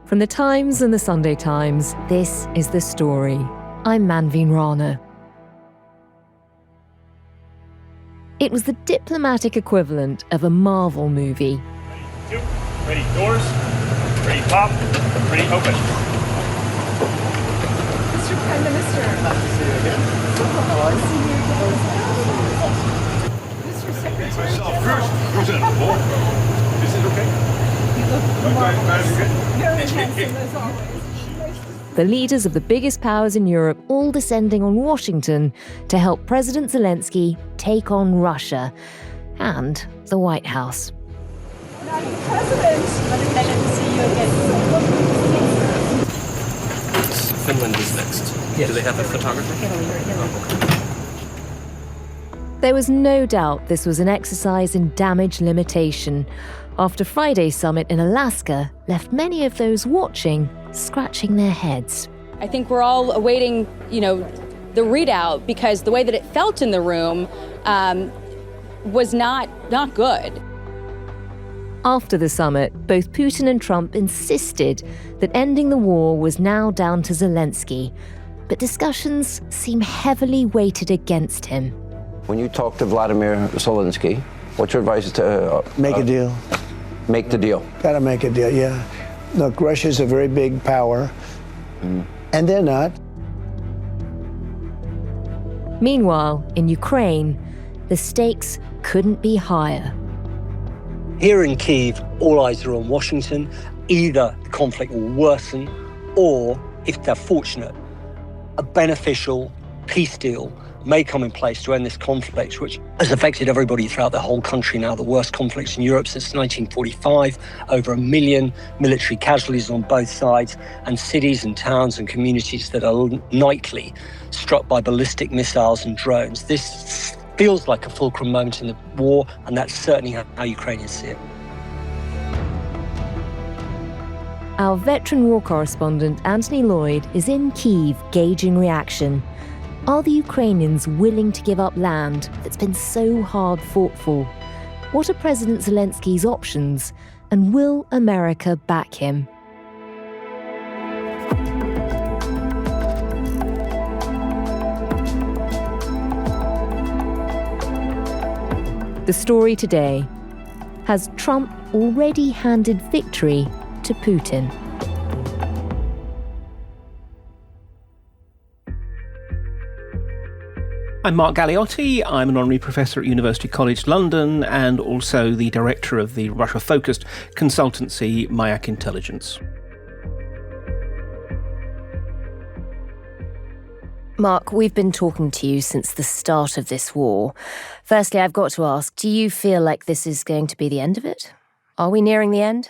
From the Times and the Sunday Times, this is The Story. I'm Manveen Rana. It was the diplomatic equivalent of a Marvel movie. Ready, two, ready, doors, ready, pop, ready, open. Mr. Prime Minister. Nice to see you again. How are you? Mr. Secretary. Is it okay? You look marvelous. Very handsome as always. The leaders of the biggest powers in Europe all descending on Washington to help President Zelensky take on Russia and the White House. Now, the President. What a pleasure to see you again. Finland is next. Yes. Do they have a photographer? There was no doubt this was an exercise in damage limitation after Friday's summit in Alaska left many of those watching scratching their heads. I think we're all awaiting, the readout because the way that it felt in the room was not good. After the summit, both Putin and Trump insisted that ending the war was now down to Zelensky, but discussions seem heavily weighted against him. When you talk to Vladimir Zelensky, what's your advice to... make a deal. Make the deal. Gotta make a deal, yeah. Look, Russia's a very big power, and they're not. Meanwhile, in Ukraine, the stakes couldn't be higher. Here in Kyiv, all eyes are on Washington. Either the conflict will worsen, or, if they're fortunate, a beneficial peace deal may come in place to end this conflict, which has affected everybody throughout the whole country now, the worst conflicts in Europe since 1945, over 1 million military casualties on both sides, and cities and towns and communities that are nightly struck by ballistic missiles and drones. This feels like a fulcrum moment in the war, and that's certainly how Ukrainians see it. Our veteran war correspondent, Anthony Loyd, is in Kyiv gauging reaction. Are the Ukrainians willing to give up land that's been so hard fought for? What are President Zelensky's options? And will America back him? The story today. Has Trump already handed victory to Putin? I'm Mark Galeotti. I'm an honorary professor at University College London and also the director of the Russia-focused consultancy Mayak Intelligence. Mark, we've been talking to you since the start of this war. Firstly, I've got to ask, do you feel like this is going to be the end of it? Are we nearing the end?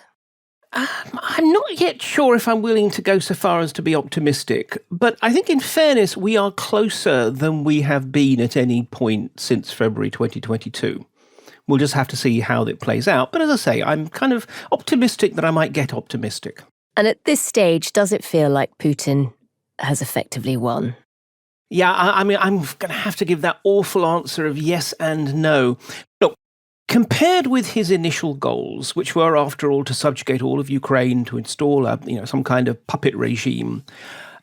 I'm not yet sure if I'm willing to go so far as to be optimistic, but I think in fairness, we are closer than we have been at any point since February 2022. We'll just have to see how it plays out. But as I say, I'm kind of optimistic that I might get optimistic. And at this stage, does it feel like Putin has effectively won? Yeah, I mean, I'm going to have to give that awful answer of yes and no. Look, compared with his initial goals, which were, after all, to subjugate all of Ukraine, to install some kind of puppet regime,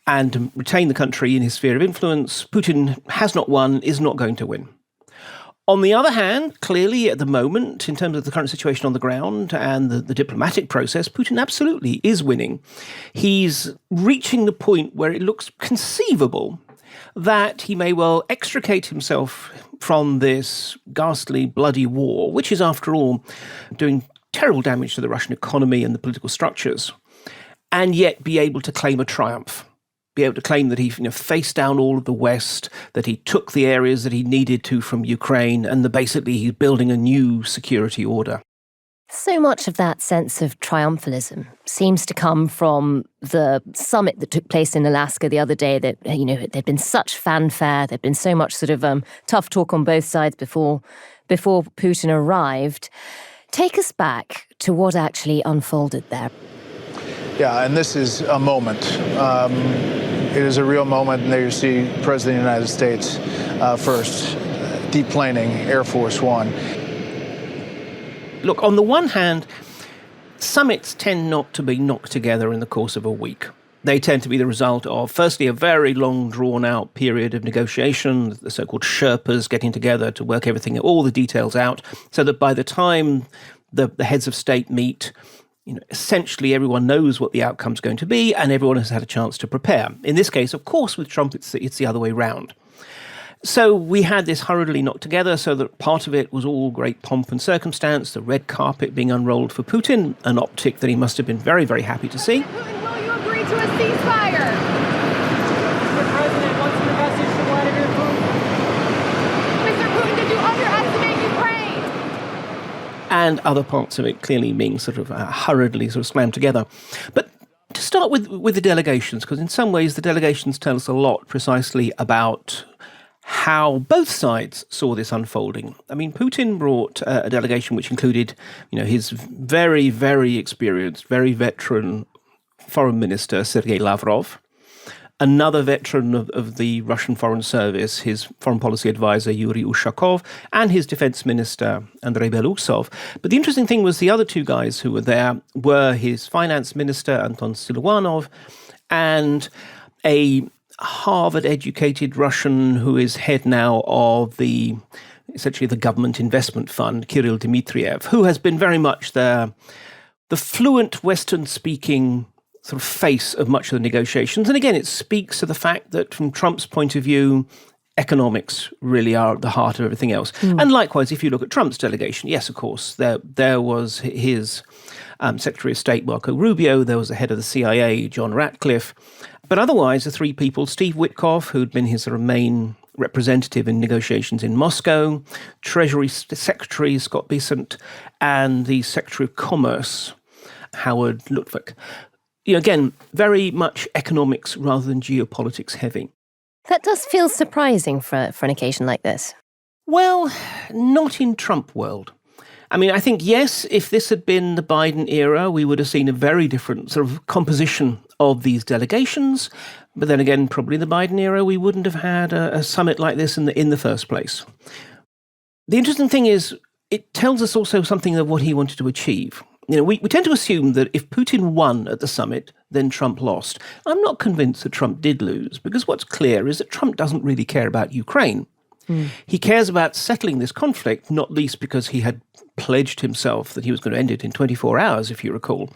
and to retain the country in his sphere of influence, Putin has not won, is not going to win. On the other hand, clearly at the moment, in terms of the current situation on the ground and the diplomatic process, Putin absolutely is winning. He's reaching the point where it looks conceivable that he may well extricate himself from this ghastly, bloody war, which is, after all, doing terrible damage to the Russian economy and the political structures, and yet be able to claim a triumph, be able to claim that he faced down all of the West, that he took the areas that he needed to from Ukraine, and that basically he's building a new security order. So much of that sense of triumphalism seems to come from the summit that took place in Alaska the other day that, there'd been such fanfare, there'd been so much sort of tough talk on both sides before Putin arrived. Take us back to what actually unfolded there. Yeah, and this is a moment. It is a real moment, and there you see President of the United States first, deplaning Air Force One. Look, on the one hand, Summits tend not to be knocked together in the course of a week. They tend to be the result of, firstly, a very long, drawn-out period of negotiation, the so-called Sherpas getting together to work everything, all the details out, so that by the time the heads of state meet, essentially everyone knows what the outcome's going to be, and everyone has had a chance to prepare. In this case, of course, with Trump, it's the other way round. So we had this hurriedly knocked together, so that part of it was all great pomp and circumstance, the red carpet being unrolled for Putin, an optic that he must have been very, very happy to see. Putin, will you agree to a ceasefire? Mr. President, what's your message to Vladimir Putin? Mr. Putin, did you underestimate Ukraine? And other parts of it clearly being sort of hurriedly sort of slammed together. But to start with the delegations, because in some ways the delegations tell us a lot precisely about how both sides saw this unfolding. I mean, Putin brought a delegation which included, his very, very experienced, very veteran foreign minister, Sergei Lavrov, another veteran of the Russian Foreign Service, his foreign policy advisor, Yuri Ushakov, and his defense minister, Andrei Belousov. But the interesting thing was the other two guys who were there were his finance minister, Anton Siluanov, and a Harvard-educated Russian who is head now of essentially the government investment fund, Kirill Dmitriev, who has been very much the fluent Western-speaking sort of face of much of the negotiations. And again, it speaks to the fact that from Trump's point of view, economics really are at the heart of everything else. And likewise, if you look at Trump's delegation, yes, of course, there was his Secretary of State, Marco Rubio, there was the head of the CIA, John Ratcliffe. But otherwise, the three people, Steve Witkoff, who'd been his sort of main representative in negotiations in Moscow, Treasury Secretary Scott Bessent, and the Secretary of Commerce, Howard Lutwak. Again, very much economics rather than geopolitics heavy. That does feel surprising for an occasion like this. Well, not in Trump world. I mean, I think, yes, if this had been the Biden era, we would have seen a very different sort of composition of these delegations. But then again, probably the Biden era, we wouldn't have had a summit like this in the first place. The interesting thing is, it tells us also something of what he wanted to achieve. We tend to assume that if Putin won at the summit, then Trump lost. I'm not convinced that Trump did lose, because what's clear is that Trump doesn't really care about Ukraine. He cares about settling this conflict, not least because he had pledged himself that he was going to end it in 24 hours, if you recall.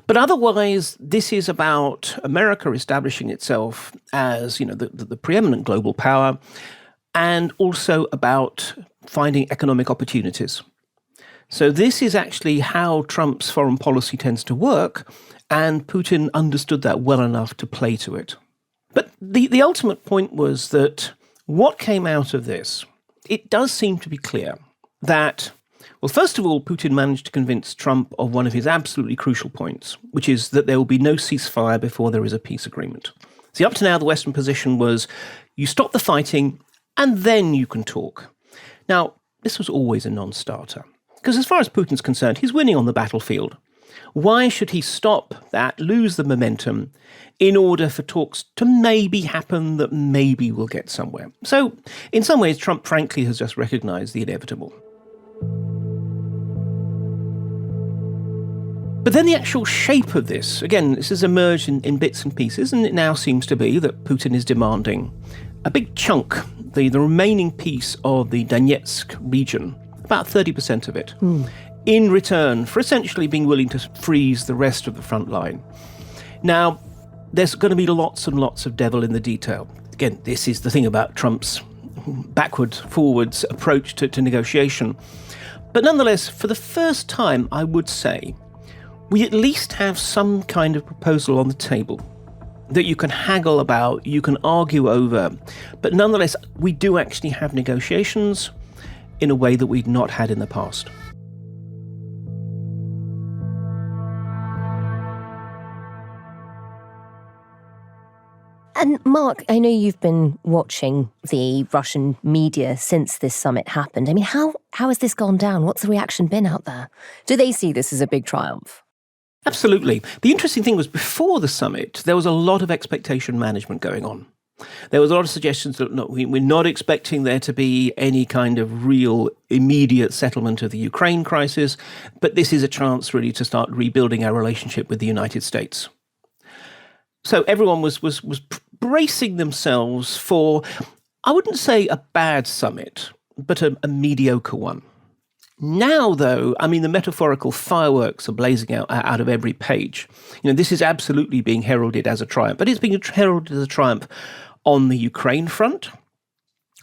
But otherwise, this is about America establishing itself as, the preeminent global power, and also about finding economic opportunities. So this is actually how Trump's foreign policy tends to work, and Putin understood that well enough to play to it. But the ultimate point was that what came out of this, it does seem to be clear that, well, first of all, Putin managed to convince Trump of one of his absolutely crucial points, which is that there will be no ceasefire before there is a peace agreement. See, up to now, the Western position was you stop the fighting and then you can talk. Now, this was always a non-starter, because as far as Putin's concerned, he's winning on the battlefield. Why should he stop that, lose the momentum, in order for talks to maybe happen that maybe we'll get somewhere? So, in some ways, Trump, frankly, has just recognized the inevitable. But then the actual shape of this, again, this has emerged in bits and pieces, and it now seems to be that Putin is demanding a big chunk, the remaining piece of the Donetsk region, about 30% of it, in return for essentially being willing to freeze the rest of the front line. Now, there's going to be lots and lots of devil in the detail. Again, this is the thing about Trump's backward-forwards approach to negotiation. But nonetheless, for the first time, I would say, we at least have some kind of proposal on the table that you can haggle about, you can argue over. But nonetheless, we do actually have negotiations in a way that we've not had in the past. And Mark, I know you've been watching the Russian media since this summit happened. I mean, how has this gone down? What's the reaction been out there? Do they see this as a big triumph? Absolutely. The interesting thing was before the summit, there was a lot of expectation management going on. There was a lot of suggestions that, no, we're not expecting there to be any kind of real immediate settlement of the Ukraine crisis, but this is a chance really to start rebuilding our relationship with the United States. So everyone was bracing themselves for, I wouldn't say a bad summit, but a mediocre one. Now, though, I mean, the metaphorical fireworks are blazing out of every page. This is absolutely being heralded as a triumph, but it's being heralded as a triumph on the Ukraine front,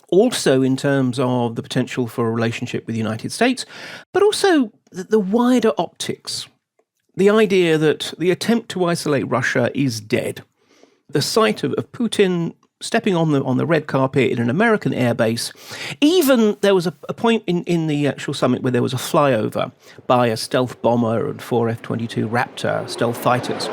also in terms of the potential for a relationship with the United States, but also the wider optics. The idea that the attempt to isolate Russia is dead. The sight of Putin stepping on the red carpet in an American airbase. Even there was a point in the actual summit where there was a flyover by a stealth bomber and 4 F-22 Raptor stealth fighters.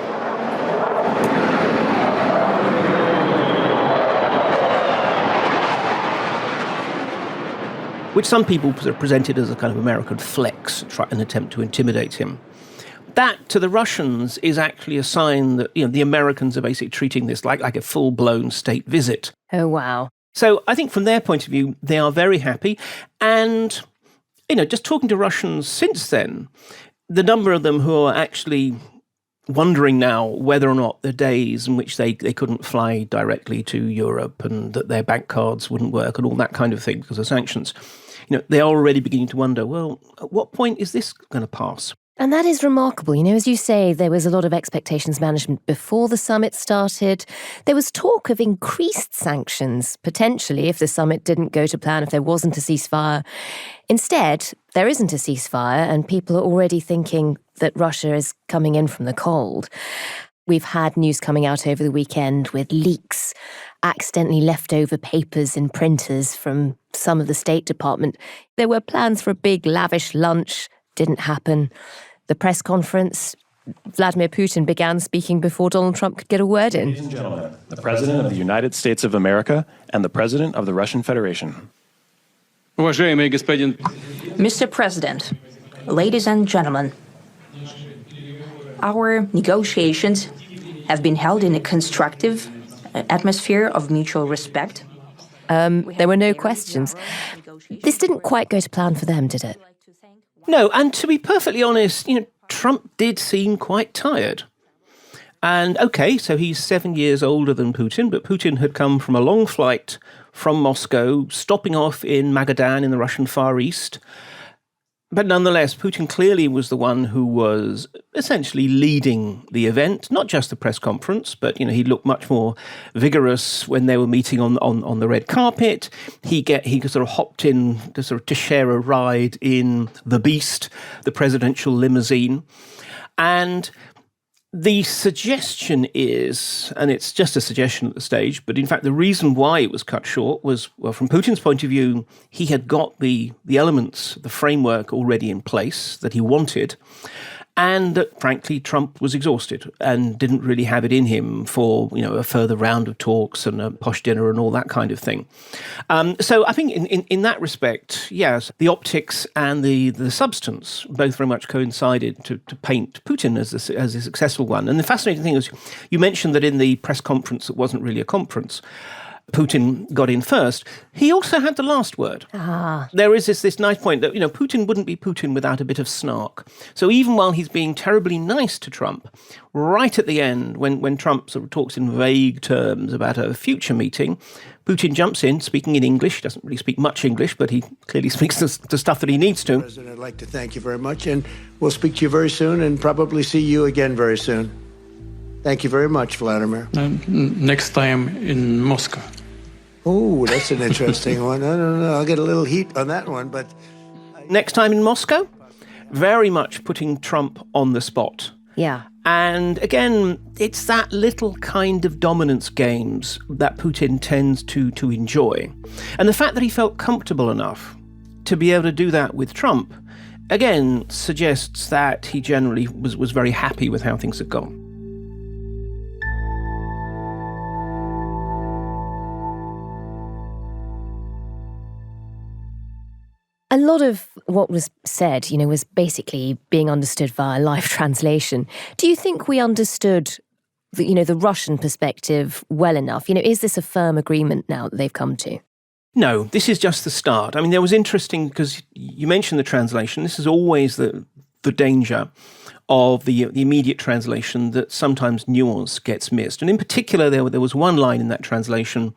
Which some people presented as a kind of American flex, an attempt to intimidate him. That, to the Russians, is actually a sign that the Americans are basically treating this like a full-blown state visit. Oh, wow. So I think from their point of view, they are very happy. And, just talking to Russians since then, the number of them who are actually wondering now whether or not the days in which they couldn't fly directly to Europe and that their bank cards wouldn't work and all that kind of thing because of sanctions, they are already beginning to wonder, well, at what point is this going to pass? And that is remarkable. As you say, there was a lot of expectations management before the summit started. There was talk of increased sanctions, potentially, if the summit didn't go to plan, if there wasn't a ceasefire. Instead, there isn't a ceasefire, and people are already thinking that Russia is coming in from the cold. We've had news coming out over the weekend with leaks, accidentally leftover papers in printers from some of the State Department. There were plans for a big, lavish lunch. Didn't happen. The press conference, Vladimir Putin began speaking before Donald Trump could get a word in. Ladies and gentlemen, the President of the United States of America and the President of the Russian Federation. Mr. President, ladies and gentlemen, our negotiations have been held in a constructive atmosphere of mutual respect. There were no questions. This didn't quite go to plan for them, did it? No, and to be perfectly honest, Trump did seem quite tired. And okay, so he's 7 years older than Putin, but Putin had come from a long flight from Moscow, stopping off in Magadan in the Russian Far East. But nonetheless, Putin clearly was the one who was essentially leading the event, not just the press conference, but, he looked much more vigorous when they were meeting on the red carpet. He sort of hopped in to share a ride in the Beast, the presidential limousine. And the suggestion is, and it's just a suggestion at the stage, but in fact the reason why it was cut short was, well, from Putin's point of view, he had got the elements, the framework already in place that he wanted, and that, frankly, Trump was exhausted and didn't really have it in him for, a further round of talks and a posh dinner and all that kind of thing. So I think in that respect, yes, the optics and the substance both very much coincided to paint Putin as a successful one. And the fascinating thing is, you mentioned that in the press conference, it wasn't really a conference. Putin got in first. He also had the last word. There is this nice point that, Putin wouldn't be Putin without a bit of snark. So even while he's being terribly nice to Trump, right at the end, when Trump sort of talks in vague terms about a future meeting, Putin jumps in, speaking in English. He doesn't really speak much English, but he clearly speaks the stuff that he needs to. President, I'd like to thank you very much, and we'll speak to you very soon and probably see you again very soon. Thank you very much, Vladimir. Next time in Moscow. Oh, that's an interesting one. I don't know. I'll get a little heat on that one, but... Next time in Moscow? Very much putting Trump on the spot. Yeah. And again, it's that little kind of dominance games that Putin tends to enjoy. And the fact that he felt comfortable enough to be able to do that with Trump, again, suggests that he generally was very happy with how things had gone. A lot of what was said, was basically being understood via live translation. Do you think we understood the Russian perspective well enough? Is this a firm agreement now that they've come to? No, this is just the start. I mean, there was interesting, because you mentioned the translation. This is always the danger of the immediate translation, that sometimes nuance gets missed. And in particular, there was one line in that translation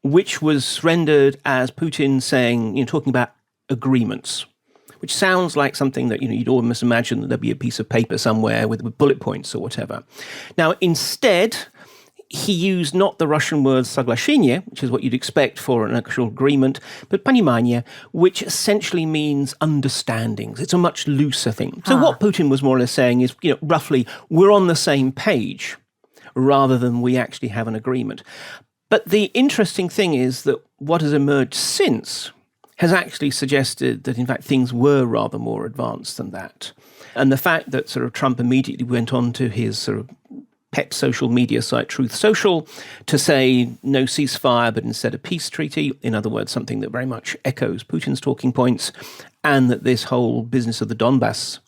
which was rendered as Putin saying, talking about agreements, which sounds like something that, you'd almost imagine that there'd be a piece of paper somewhere with bullet points or whatever. Now, instead, he used not the Russian word соглашение, which is what you'd expect for an actual agreement, but понимание, which essentially means understandings. It's a much looser thing. So what Putin was more or less saying is, roughly, we're on the same page, rather than we actually have an agreement. But the interesting thing is that what has emerged since has actually suggested that, in fact, things were rather more advanced than that. And the fact that sort of Trump immediately went on to his sort of pet social media site, Truth Social, to say no ceasefire, but instead a peace treaty. In other words, something that very much echoes Putin's talking points, and that this whole business of the Donbas,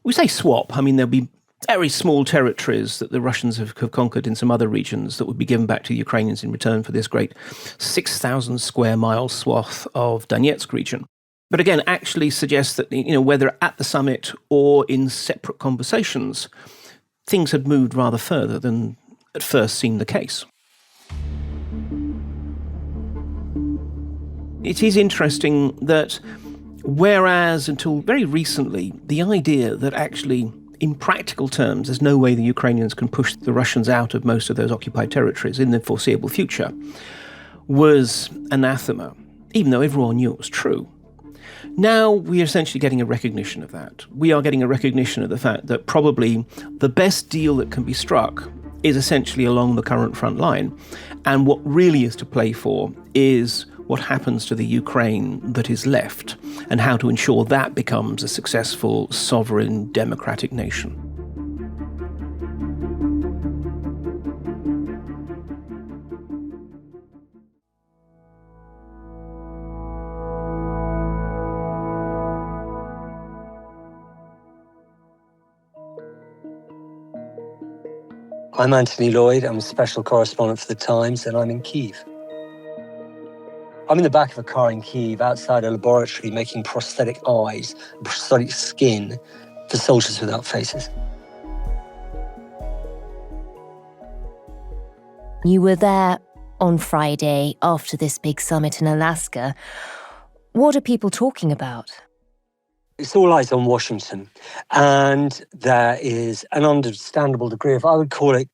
we say swap, I mean, there'll be very small territories that the Russians have conquered in some other regions that would be given back to the Ukrainians in return for this great 6,000 square mile swath of Donetsk region. But again, actually suggests that, whether at the summit or in separate conversations, things had moved rather further than at first seemed the case. It is interesting that whereas until very recently, the idea that actually in practical terms there's no way the Ukrainians can push the Russians out of most of those occupied territories in the foreseeable future was anathema, even though everyone knew it was true. Now we are essentially getting a recognition of that. We are getting a recognition of the fact that probably the best deal that can be struck is essentially along the current front line. And what really is to play for is what happens to the Ukraine that is left, and how to ensure that becomes a successful, sovereign, democratic nation. I'm Anthony Loyd. I'm a special correspondent for The Times, and I'm in Kyiv. I'm in the back of a car in Kyiv, outside a laboratory, making prosthetic eyes, prosthetic skin for soldiers without faces. You were there on Friday after this big summit in Alaska. What are people talking about? It's all eyes on Washington, and there is an understandable degree of, I would call it,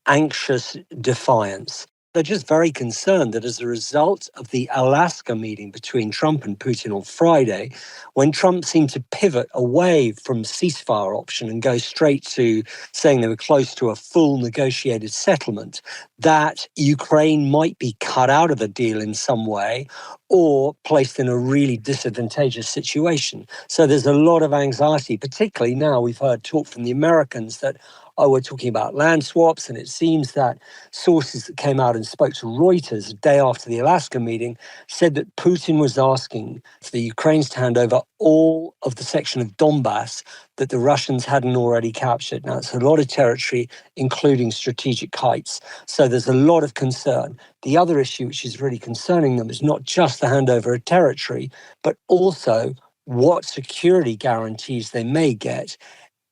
anxious defiance. They're just very concerned that as a result of the Alaska meeting between Trump and Putin on Friday, when Trump seemed to pivot away from ceasefire option and go straight to saying they were close to a full negotiated settlement, that Ukraine might be cut out of the deal in some way or placed in a really disadvantageous situation. So there's a lot of anxiety, particularly now we've heard talk from the Americans that, we're talking about land swaps, and it seems that sources that came out and spoke to Reuters a day after the Alaska meeting said that Putin was asking for the Ukrainians to hand over all of the section of Donbas that the Russians hadn't already captured. Now, it's a lot of territory, including strategic heights. So there's a lot of concern. The other issue which is really concerning them is not just the handover of territory, but also what security guarantees they may get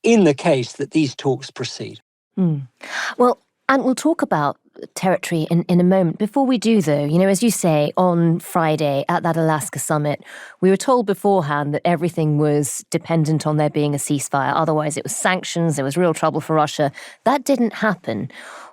in the case that these talks proceed. Well, and we'll talk about territory in a moment. Before we do, though, as you say, on Friday at that Alaska summit, we were told beforehand that everything was dependent on there being a ceasefire. Otherwise, it was sanctions. There was real trouble for Russia. That didn't happen.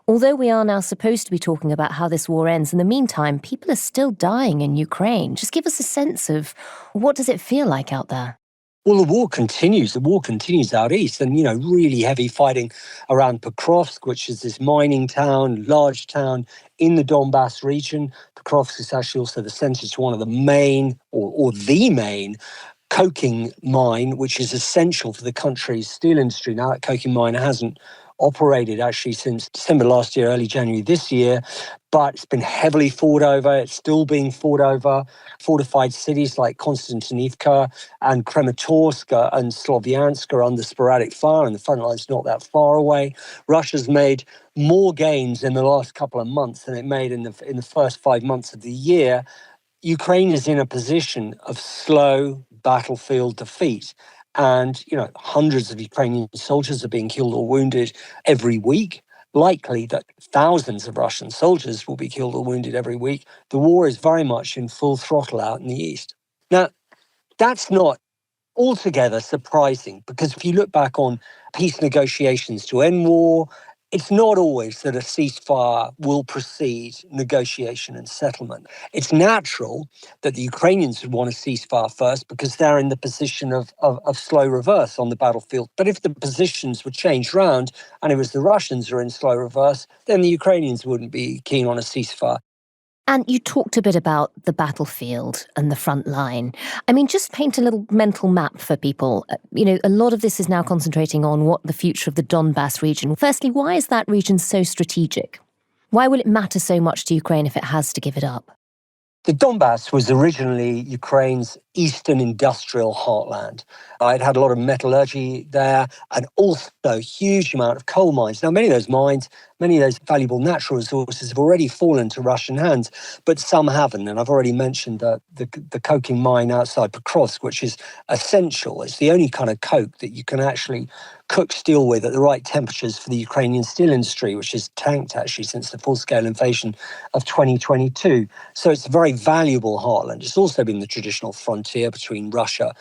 Although we are now supposed to be talking about how this war ends, in the meantime, people are still dying in Ukraine. Just give us a sense of what does it feel like out there? Well, the war continues. The war continues out east, and, really heavy fighting around Pokrovsk, which is this mining town, large town in the Donbas region. Pokrovsk is actually also the center to one of the main, or the main, coking mine, which is essential for the country's steel industry. Now, that coking mine hasn't operated actually since December last year, early January this year, but it's been heavily fought over. It's still being fought over. Fortified cities like Konstantinivka and Kramatorsk and Slovyansk are under sporadic fire, and the front line's not that far away. Russia's made more gains in the last couple of months than it made in the first 5 months of the year. Ukraine is in a position of slow battlefield defeat. And, hundreds of Ukrainian soldiers are being killed or wounded every week. Likely that thousands of Russian soldiers will be killed or wounded every week. The war is very much in full throttle out in the east. Now, that's not altogether surprising, because if you look back on peace negotiations to end war, it's not always that a ceasefire will precede negotiation and settlement. It's natural that the Ukrainians would want a ceasefire first because they're in the position of slow reverse on the battlefield. But if the positions were changed round and it was the Russians who are in slow reverse, then the Ukrainians wouldn't be keen on a ceasefire. And you talked a bit about the battlefield and the front line. I mean, just paint a little mental map for people. A lot of this is now concentrating on what the future of the Donbas region. Firstly, why is that region so strategic? Why will it matter so much to Ukraine if it has to give it up? The Donbas was originally Ukraine's eastern industrial heartland. It had a lot of metallurgy there and also a huge amount of coal mines. Now, many of those mines, many of those valuable natural resources have already fallen to Russian hands, but some haven't. And I've already mentioned the coking mine outside Pokrovsk, which is essential. It's the only kind of coke that you can actually cook steel with at the right temperatures for the Ukrainian steel industry, which has tanked actually since the full-scale invasion of 2022. So it's a very valuable heartland. It's also been the traditional frontier between Russia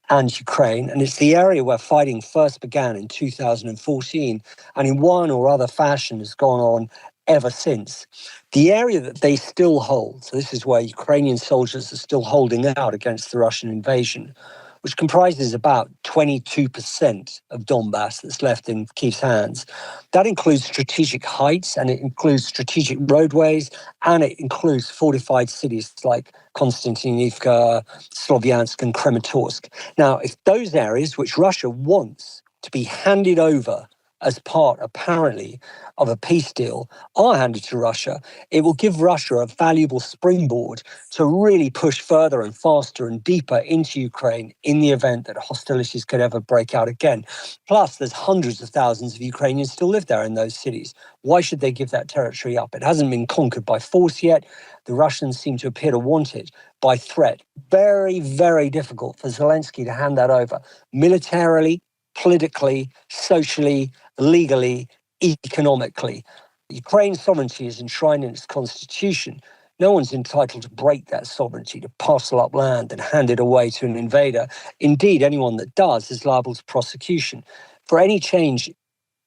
and Ukraine, and it's the area where fighting first began in 2014, and in one or other fashion has gone on ever since. The area that they still hold, so this is where Ukrainian soldiers are still holding out against the Russian invasion, which comprises about 22% of Donbas that's left in Kyiv's hands. That includes strategic heights, and it includes strategic roadways, and it includes fortified cities like Konstantinivka, Slovyansk, and Kramatorsk. Now, if those areas, which Russia wants to be handed over as part, apparently, of a peace deal, are handed to Russia, it will give Russia a valuable springboard to really push further and faster and deeper into Ukraine in the event that hostilities could ever break out again. Plus, there's hundreds of thousands of Ukrainians still live there in those cities. Why should they give that territory up? It hasn't been conquered by force yet. The Russians seem to appear to want it by threat. Very, very difficult for Zelensky to hand that over militarily, politically, socially, legally, economically. Ukraine's sovereignty is enshrined in its constitution. No one's entitled to break that sovereignty, to parcel up land and hand it away to an invader. Indeed, anyone that does is liable to prosecution. For any change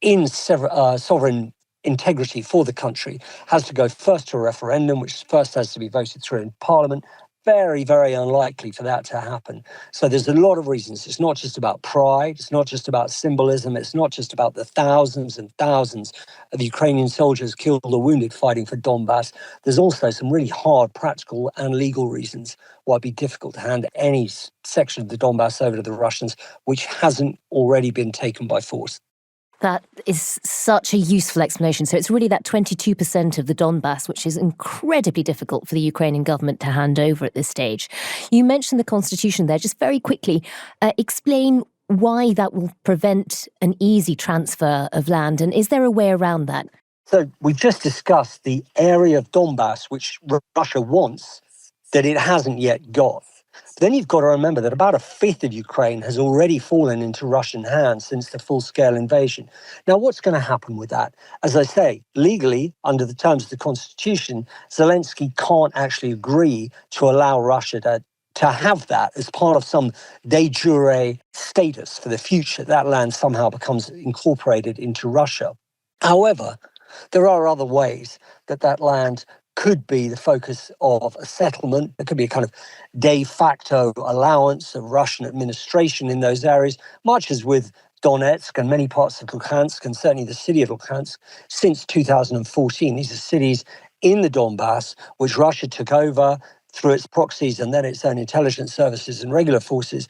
in sovereign integrity for the country has to go first to a referendum, which first has to be voted through in Parliament. Very, very unlikely for that to happen. So there's a lot of reasons. It's not just about pride. It's not just about symbolism. It's not just about the thousands and thousands of Ukrainian soldiers killed or wounded fighting for Donbas. There's also some really hard practical and legal reasons why it'd be difficult to hand any section of the Donbas over to the Russians, which hasn't already been taken by force. That is such a useful explanation. So it's really that 22% of the Donbas, which is incredibly difficult for the Ukrainian government to hand over at this stage. You mentioned the constitution there. Just very quickly, explain why that will prevent an easy transfer of land, and is there a way around that? So we've just discussed the area of Donbas which Russia wants that it hasn't yet got. But then you've got to remember that about a fifth of Ukraine has already fallen into Russian hands since the full-scale invasion. Now, what's going to happen with that? As I say, legally, under the terms of the constitution, Zelensky can't actually agree to allow Russia to have that as part of some de jure status for the future. That land somehow becomes incorporated into Russia. However, there are other ways that land could be the focus of a settlement. There could be a kind of de facto allowance of Russian administration in those areas, much as with Donetsk and many parts of Luhansk, and certainly the city of Luhansk, since 2014. These are cities in the Donbas which Russia took over through its proxies and then its own intelligence services and regular forces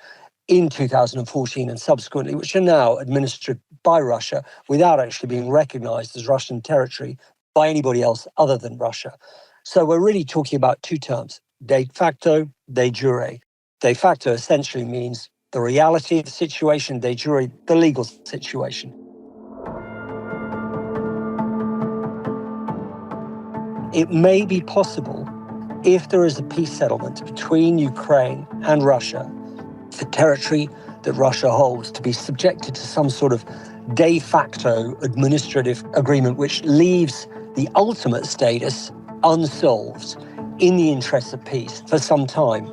in 2014 and subsequently, which are now administered by Russia without actually being recognized as Russian territory by anybody else other than Russia. So we're really talking about two terms, de facto, de jure. De facto essentially means the reality of the situation, de jure, the legal situation. It may be possible, if there is a peace settlement between Ukraine and Russia, for territory that Russia holds to be subjected to some sort of de facto administrative agreement which leaves the ultimate status unsolved in the interests of peace for some time.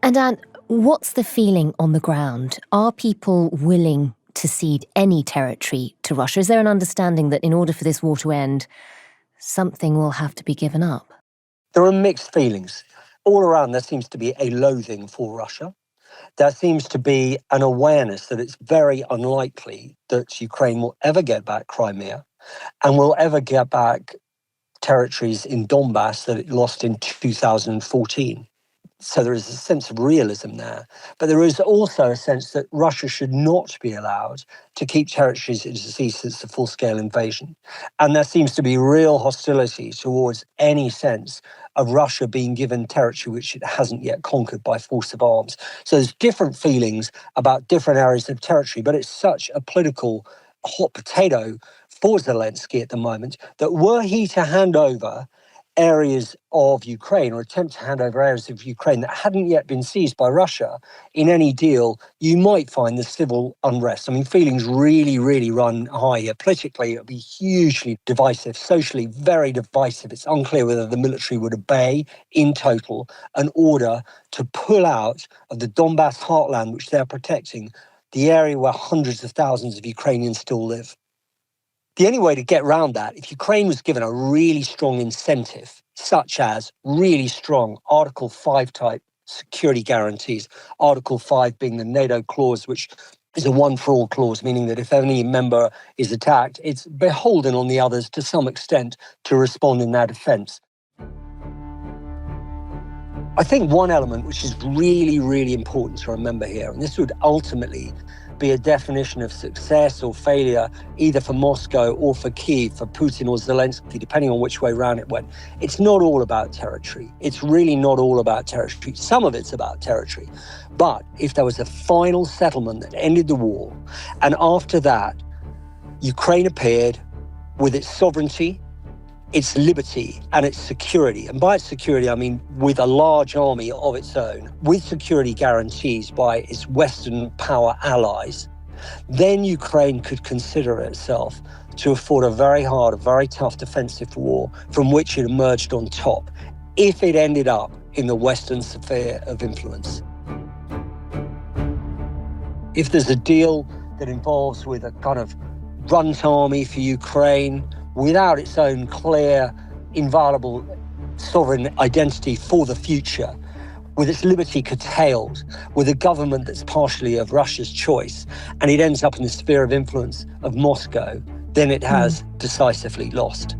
And Anne, what's the feeling on the ground? Are people willing to cede any territory to Russia? Is there an understanding that in order for this war to end, something will have to be given up? There are mixed feelings. All around, there seems to be a loathing for Russia. There seems to be an awareness that it's very unlikely that Ukraine will ever get back Crimea and will ever get back territories in Donbas that it lost in 2014. So there is a sense of realism there. But there is also a sense that Russia should not be allowed to keep territories it has seized since the full-scale invasion. And there seems to be real hostility towards any sense of Russia being given territory which it hasn't yet conquered by force of arms. So there's different feelings about different areas of territory, but it's such a political hot potato for Zelensky at the moment that were he to hand over areas of Ukraine or attempt to hand over areas of Ukraine that hadn't yet been seized by Russia in any deal, you might find the civil unrest. I mean, feelings really, really run high here. Politically, it would be hugely divisive, socially very divisive. It's unclear whether the military would obey in total an order to pull out of the Donbas heartland, which they're protecting, the area where hundreds of thousands of Ukrainians still live. The only way to get around that, if Ukraine was given a really strong incentive, such as really strong Article 5 type security guarantees, Article 5 being the NATO clause, which is a one-for-all clause, meaning that if any member is attacked, it's beholden on the others to some extent to respond in their defence. I think one element which is really, really important to remember here, and this would ultimately be a definition of success or failure, either for Moscow or for Kyiv, for Putin or Zelensky, depending on which way round it went. It's not all about territory. It's really not all about territory. Some of it's about territory. But if there was a final settlement that ended the war, and after that, Ukraine appeared with its sovereignty, its liberty and its security. And by its security, I mean with a large army of its own, with security guarantees by its Western power allies, then Ukraine could consider itself to have fought a very hard, a very tough defensive war from which it emerged on top, if it ended up in the Western sphere of influence. If there's a deal that involves with a kind of runt army for Ukraine, without its own clear, inviolable sovereign identity for the future, with its liberty curtailed, with a government that's partially of Russia's choice, and it ends up in the sphere of influence of Moscow, then it has decisively lost.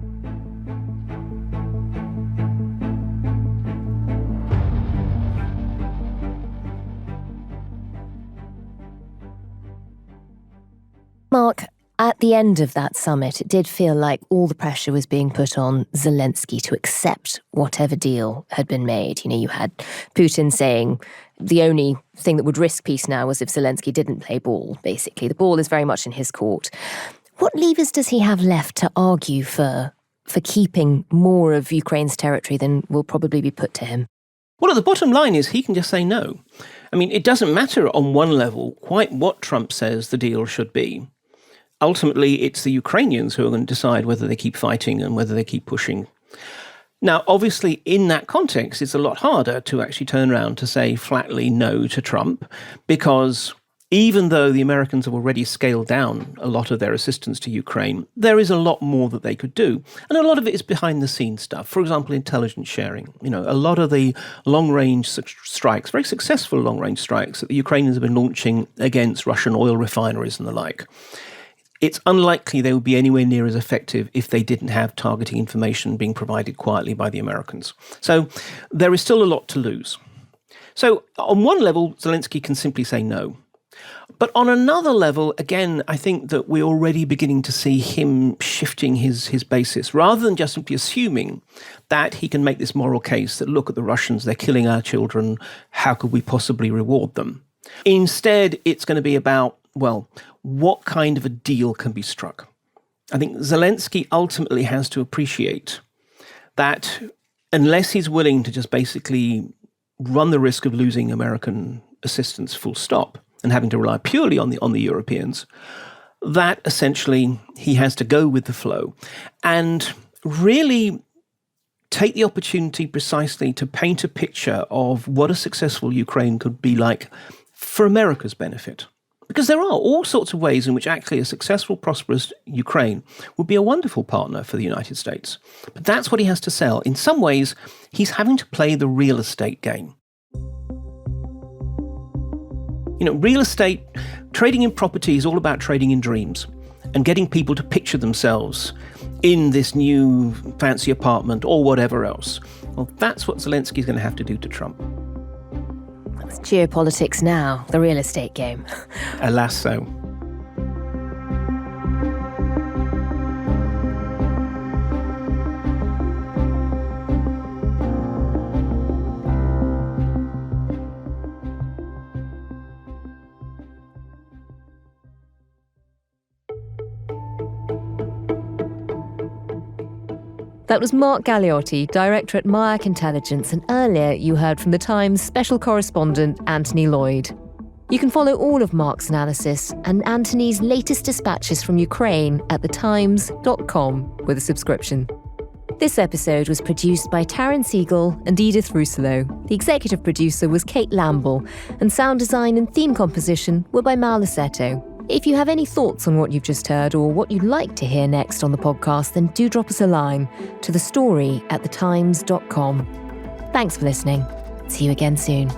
Mark, at the end of that summit, it did feel like all the pressure was being put on Zelensky to accept whatever deal had been made. You know, you had Putin saying the only thing that would risk peace now was if Zelensky didn't play ball, basically. The ball is very much in his court. What levers does he have left to argue for keeping more of Ukraine's territory than will probably be put to him? Well, the bottom line is he can just say no. I mean, it doesn't matter on one level quite what Trump says the deal should be. Ultimately, it's the Ukrainians who are going to decide whether they keep fighting and whether they keep pushing. Now, obviously, in that context, it's a lot harder to actually turn around to say flatly no to Trump, because even though the Americans have already scaled down a lot of their assistance to Ukraine, there is a lot more that they could do. And a lot of it is behind the scenes stuff. For example, intelligence sharing. You know, a lot of the long-range strikes, very successful long-range strikes that the Ukrainians have been launching against Russian oil refineries and the like. it's unlikely they would be anywhere near as effective if they didn't have targeting information being provided quietly by the Americans. So there is still a lot to lose. So on one level, Zelensky can simply say no. But on another level, again, I think that we're already beginning to see him shifting his basis, rather than just simply assuming that he can make this moral case that, look at the Russians, they're killing our children, how could we possibly reward them? Instead, it's going to be about, well, what kind of a deal can be struck? I think Zelensky ultimately has to appreciate that unless he's willing to just basically run the risk of losing American assistance full stop, and having to rely purely on the Europeans, that essentially he has to go with the flow and really take the opportunity precisely to paint a picture of what a successful Ukraine could be like for America's benefit. Because there are all sorts of ways in which actually a successful, prosperous Ukraine would be a wonderful partner for the United States. But that's what he has to sell. In some ways, he's having to play the real estate game. You know, real estate, trading in property is all about trading in dreams and getting people to picture themselves in this new fancy apartment or whatever else. Well, that's what Zelensky's going to have to do to Trump. That's geopolitics now, the real estate game. Alas so. That was Mark Galeotti, director at Mayak Intelligence, and earlier you heard from The Times special correspondent Anthony Loyd. You can follow all of Mark's analysis and Anthony's latest dispatches from Ukraine at thetimes.com with a subscription. This episode was produced by Taryn, Siegel and Edith Rousselot. The executive producer was Kate Lamble, and sound design and theme composition were by Mal Lassetto. If you have any thoughts on what you've just heard or what you'd like to hear next on the podcast, then do drop us a line to thestory@thetimes.com. Thanks for listening. See you again soon.